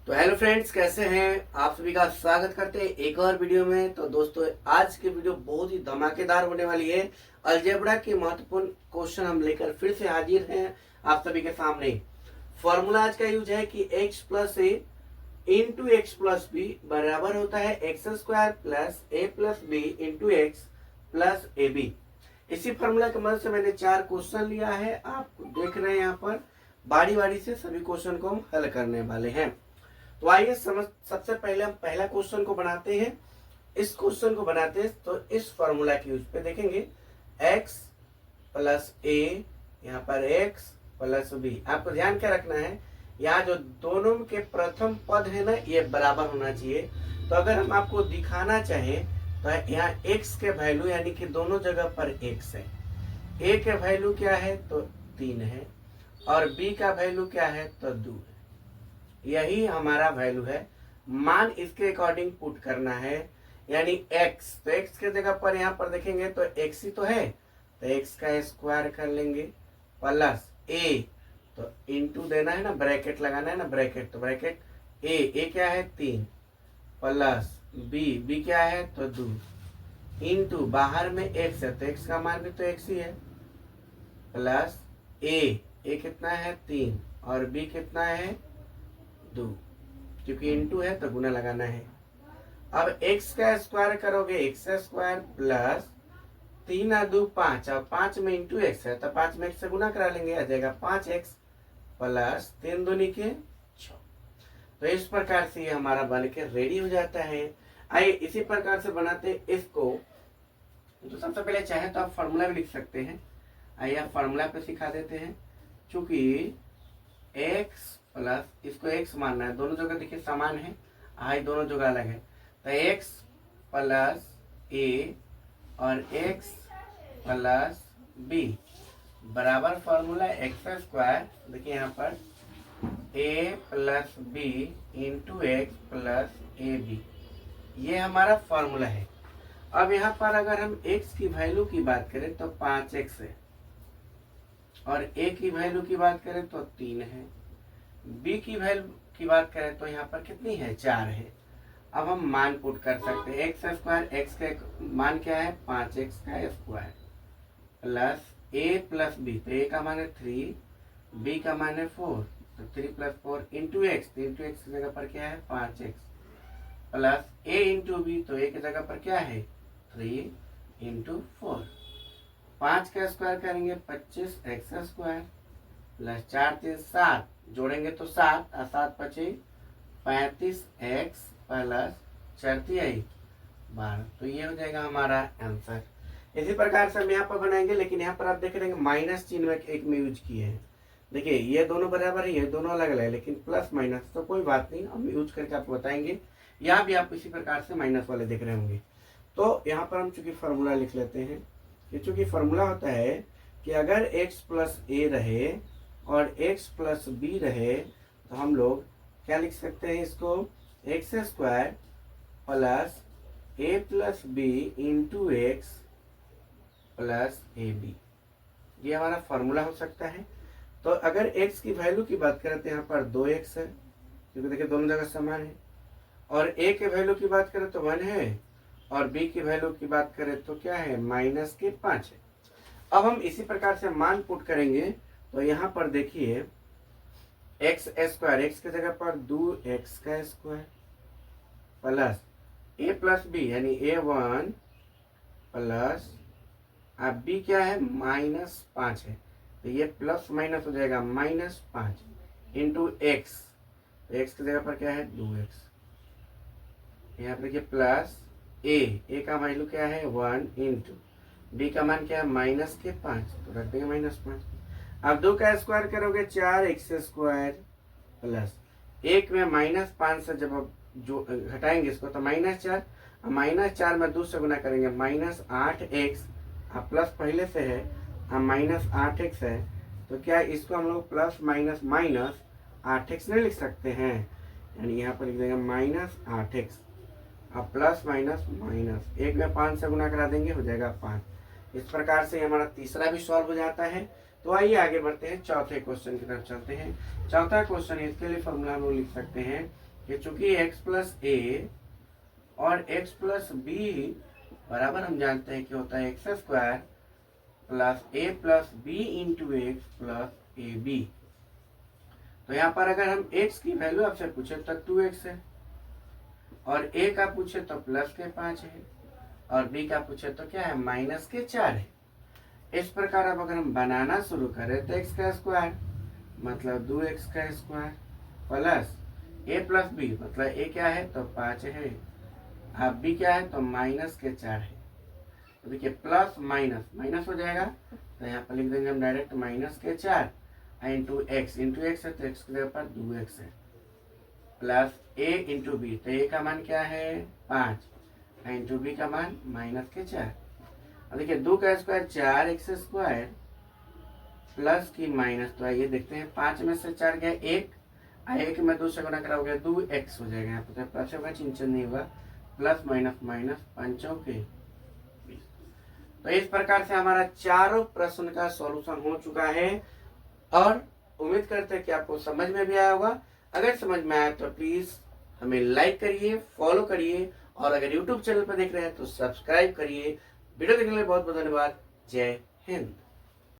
तो hello friends, कैसे हैं आप सभी का स्वागत करते हैं एक और वीडियो में। तो दोस्तों, आज की वीडियो बहुत ही धमाकेदार होने वाली है। अलजेब्रा के महत्वपूर्ण क्वेश्चन हम लेकर फिर से हाजिर हैं आप सभी के सामने। फॉर्मूला आज का यूज है कि x plus A into X plus B बराबर होता है X square plus A plus B into X plus A B. इसी फॉर्मूला की मदद से मैंने 4 क्वेश्चन लिया है, आप देख रहे हैं यहाँ पर। बारी बारी से सभी क्वेश्चन को हम हल करने वाले हैं। तो आइए सबसे पहले हम पहला क्वेश्चन को बनाते हैं। इस क्वेश्चन को बनाते हैं तो इस फॉर्मूला के यूज पे देखेंगे x प्लस ए, यहाँ पर x प्लस बी। आपको ध्यान क्या रखना है, यहाँ जो दोनों के प्रथम पद है ना, ये बराबर होना चाहिए। तो अगर हम आपको दिखाना चाहें तो यहाँ x के वैल्यू यानी कि दोनों जगह पर x है। a के वैल्यू क्या है तो 3 है और b का वैल्यू क्या है तो 2 है। यही हमारा वैल्यू है। मान इसके अकॉर्डिंग पुट करना है, यानी x। तो x के जगह पर यहाँ पर देखेंगे तो x ही तो है, तो x का स्क्वायर कर लेंगे प्लस a, तो इंटू देना है ना, ब्रैकेट लगाना है ना, ब्रैकेट। तो ब्रैकेट a क्या है 3 प्लस b क्या है तो 2 इंटू बाहर में x है तो x का मान भी तो x ही है प्लस a कितना है 3 और b कितना है 2, क्योंकि इंटू है तो गुना लगाना है। अब x का स्क्वायर करोगे x स्क्वायर प्लस 3 और 2 5, और 5 में इंटू x है तो 5 में x से गुना करा लेंगे, आ जाएगा 5x प्लस 3 दूनी के 6। तो इस प्रकार से ये हमारा बन के रेडी हो जाता है। आइए इसी प्रकार से बनाते हैं इसको। तो सबसे पहले चाहे तो आप फॉर्मूला भी लिख सकते हैं। आइए आप फॉर्मूला पे सिखा देते हैं। चूंकि x प्लस, इसको x मानना है, दोनों जगह देखिए समान है, आई दोनों जगह अलग है। तो x प्लस a और x प्लस b बराबर फॉर्मूला एक्स स्क्वायर, देखिए यहाँ पर a plus B into X plus A B, ये हमारा फॉर्मूला है। अब यहाँ पर अगर हम x की वैल्यू की बात करें तो 5x है और a की वैल्यू की बात करें तो 3 है, b की वैल्यू की बात करें तो यहाँ पर कितनी है 4 है। अब हम मान पुट कर सकते हैं। एक्स स्क्वायर, एक्स का मान क्या है 5x का square plus a plus B, तो a का मान है 3, b का मान है 4, तो 3 प्लस 4 इंटू एक्स, तो इंटू एक्स की जगह पर क्या है 5x plus a into B, तो a की जगह पर क्या है 3 इंटू 4। 5 का स्क्वायर करेंगे 25x स्क्वायर प्लस 4 3 7, जोड़ेंगे तो 7 और 7 बचे 35x प्लस 4 3 12। तो ये हो जाएगा हमारा आंसर। इसी प्रकार से हम यहाँ पर बनाएंगे, लेकिन यहाँ पर आप देख रहे हैं माइनस चिन्ह एक में यूज किए हैं। देखिए ये दोनों बराबर है, ये दोनों अलग अलग है, लेकिन प्लस माइनस तो कोई बात नहीं, हम यूज करके आपको बताएंगे। यहाँ भी आप इसी प्रकार से माइनस वाले देख रहे होंगे। तो यहाँ पर हम चूंकि फॉर्मूला लिख लेते हैं कि चूंकि फॉर्मूला होता है कि अगर x प्लस ए रहे और x प्लस बी रहे तो हम लोग क्या लिख सकते हैं, इसको X square plus A plus B into X plus A B, ये हमारा फॉर्मूला हो सकता है। तो अगर x की वैल्यू की बात करें तो यहाँ पर 2x है, क्योंकि देखिए दोनों जगह समान है, और a के वैल्यू की बात करें तो 1 है और b की वैल्यू की बात करें तो क्या है -5 है। अब हम इसी प्रकार से मान पुट करेंगे तो यहाँ पर देखिए एक्स स्क्वायर, एक्स की जगह पर 2x का square plus a plus B यानी a1 प्लस, अब b क्या है -5 है, तो ये प्लस माइनस हो जाएगा -5 इंटू एक्स, तो एक्स की जगह पर क्या है 2x। यहाँ पर देखिए प्लस a का वैल्यू क्या है 1 इंटू b का मान क्या है -5, तो रख देंगे -5। अब 2 का स्क्वायर करोगे 4x स्क्वायर प्लस 1 में -5 से जब आप जो घटाएंगे इसको तो -4, -4 में 2 से गुना करेंगे -8x, प्लस पहले से है -8x है, तो क्या इसको हम लोग प्लस माइनस माइनस 8x नहीं लिख सकते हैं, यानी यहाँ पर लिख देंगे -8x, अब प्लस माइनस माइनस 1 में 5 से गुना करा देंगे, हो जाएगा 5। इस प्रकार से हमारा तीसरा भी सॉल्व हो जाता है। तो आइए आगे बढ़ते हैं, चौथे क्वेश्चन की तरफ चलते हैं। चौथा क्वेश्चन है, इसके लिए फॉर्मूला हम लोग लिख सकते हैं कि चूंकि x प्लस ए और x प्लस बी बराबर हम जानते हैं कि होता है X square plus A plus B into X plus A B. तो यहाँ पर अगर हम x की वैल्यू आपसे पूछे तो 2x है, और a का पूछे तो प्लस के 5 है, और b का पूछे तो क्या है माइनस के 4 है। इस प्रकार अब अगर हम बनाना शुरू करें तो x का स्क्वायर मतलब 2x का square plus a plus B मतलब a क्या है तो 5 है, अब b क्या है तो माइनस के 4 है। तो देखिए प्लस माइनस माइनस हो जाएगा, तो यहाँ पर लिख देंगे हम डायरेक्ट माइनस के 4 इंटू एक्स है तो एक्स के जगह पर 2x है, प्लस a इंटू बी, तो a का मान क्या है 5 इंटू बी का मान माइनस के 4। अब देखिए 2 का स्क्वायर 4x स्क्वायर प्लस की माइनस, तो आइए देखते हैं 5 में से 4 गया 1, 1 में 2 से गुना करा हो गया 2x हो जाएगा, यहाँ पर प्लस होगा चिंचन नहीं हुआ, प्लस माइनस माइनस 5 के 20। तो इस प्रकार से हमारा चारों प्रश्न का सॉल्यूशन हो चुका है, और उम्मीद करते हैं कि आपको समझ में भी आया होगा। अगर समझ में आया तो प्लीज हमें लाइक करिए, फॉलो करिए, और अगर यूट्यूब चैनल पर देख रहे हैं तो सब्सक्राइब करिए। वीडियो देखने के लिए बहुत बहुत धन्यवाद। जय हिंद।